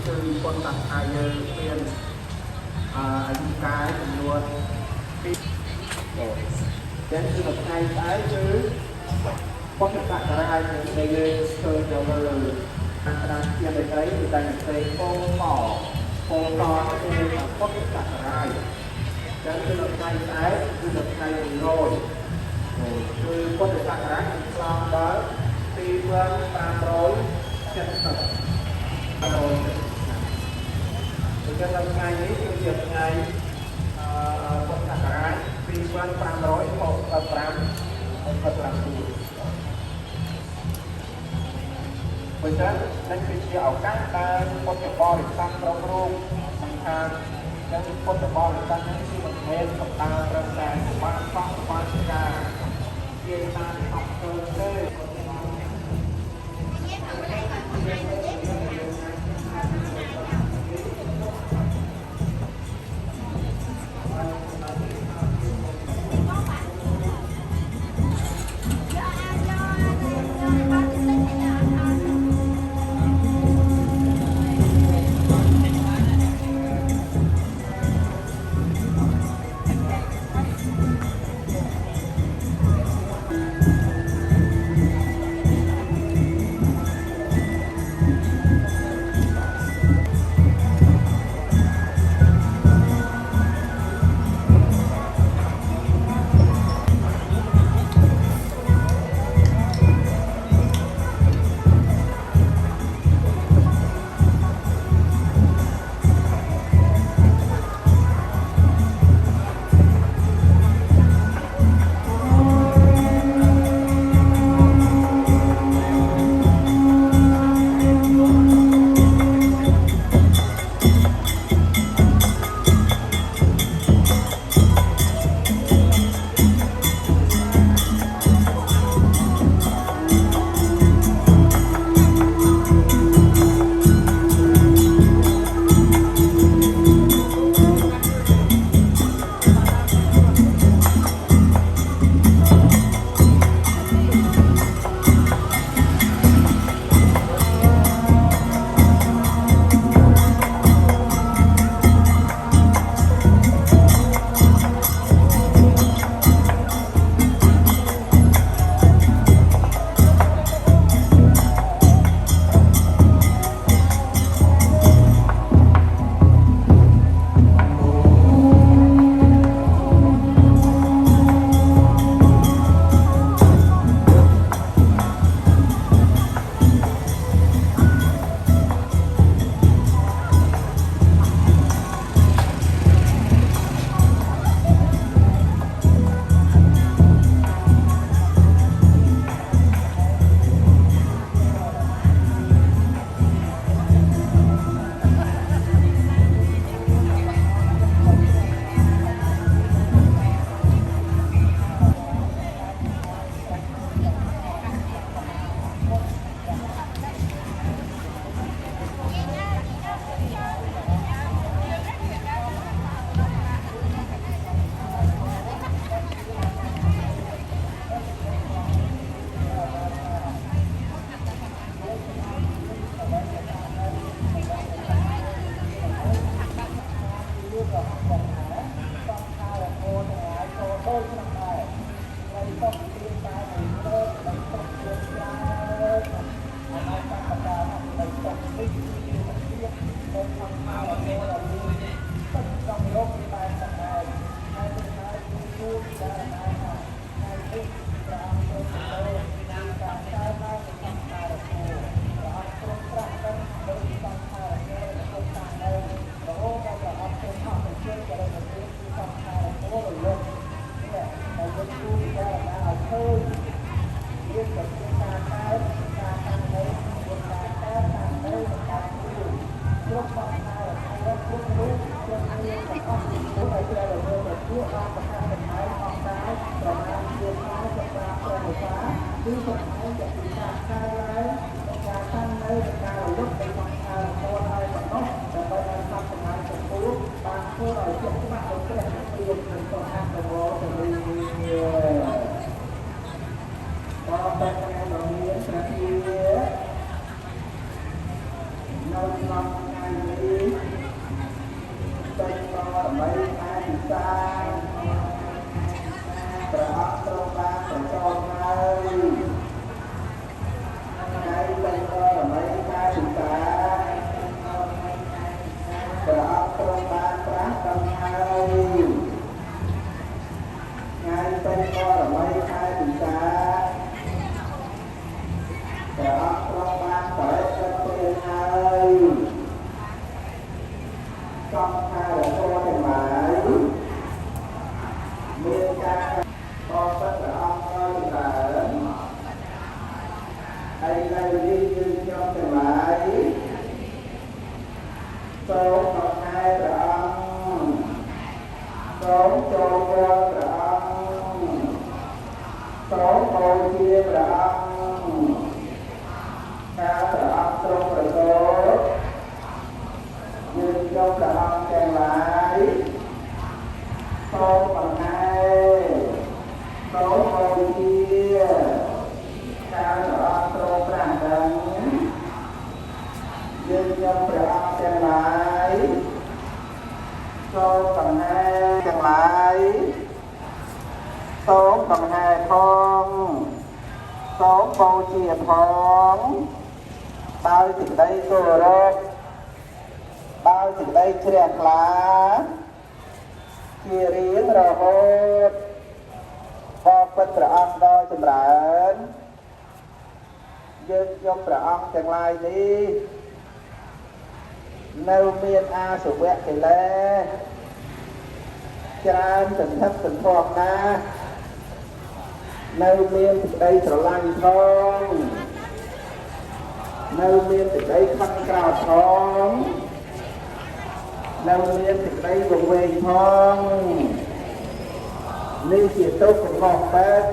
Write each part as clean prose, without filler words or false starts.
คือคนตัดไทยเปลี่ยนอายุกายจำนวนปียังคือตัดไทยใช้คือคนตัดอะไรในเรื่องเคยจะเลยอันตรายยังไปใช้ในการใช้โป้ต่อโป้ต่อที่เป็นคนตัดอะไรยังคือตัดไทยใช้คือตัดไทยโรยคือคนตัดอะไรกลางเบอร์ตีเมืองตามร้อยเจ็ดสิบrồi cho nên ngàyนี้คือเดือนไงคนสักการะปีวัน300ของประจำของประจำปีเพราะฉะนั้นนั่นคือที่เอาการการคนจะบริษัทเราโรงสำคัญยังคนจะบริษัทนั้นที่มันเน้นกับตาประแสบ้านฟังบ้านการเกี่ยวกับขับเคลื่อนเลย សូមអរគុណព្រះអង្គសូមចូលរួមព្រះអង្គសូមបូជាព្រះអង្គការព្រះអង្គទ្រង់ប្រសូតយើងយកព្រះអង្គទាំងឡាយសូមអរគុណសូមបូជាការព្រះអង្គទ្រង់ប្រាំដឹងយើងយកព្រះអង្គទាំងឡាយសូមបង្ហាញទាំងឡាយសូមបង្ហាញផងសូមបូជាផងដោយសេចក្តីគោរពដោយសេចក្តីជ្រះថ្លាជារៀងរហូតបបិទ្ធព្រះអង្គដ៏ចម្រើនយើងយកព្រះអង្គទាំងឡាយនេះនៅមានអាសវៈកិលេសច្រើនសន្ធឹកសន្ធាប់ណាស់នៅមានសេចក្តីស្រឡាញ់ផងនៅមានសេចក្តីខឹងក្រោធផងនៅមានសេចក្តីវង្វេងផងនេះជាទុក្ខរបស់បែប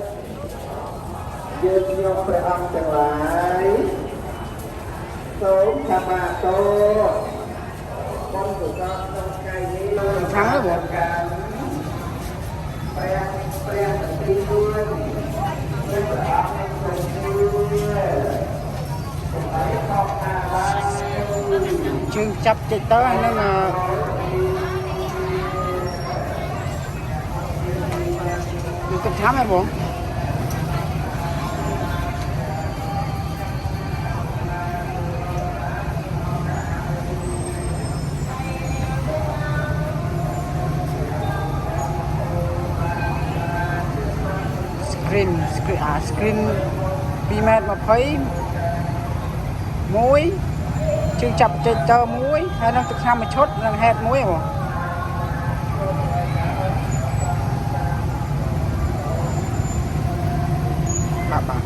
យើងយកព្រះអង្គទាំងឡាយសូមខមាទោសបងសុខក្នុងថ្ងៃនេះខាងហ្នឹងព្រះទីមួយព្រះអង្គជើងចាប់ចិត្តទៅហ្នឹងគឺគិតថាម៉េចបងscreen 2 ម៉ែត្រ 20 ជើងចាប់ចេញតើមួយហើយនឹងទឹកថ្នាំមួយឈុតនឹងហេតុមួយហ៎បាទ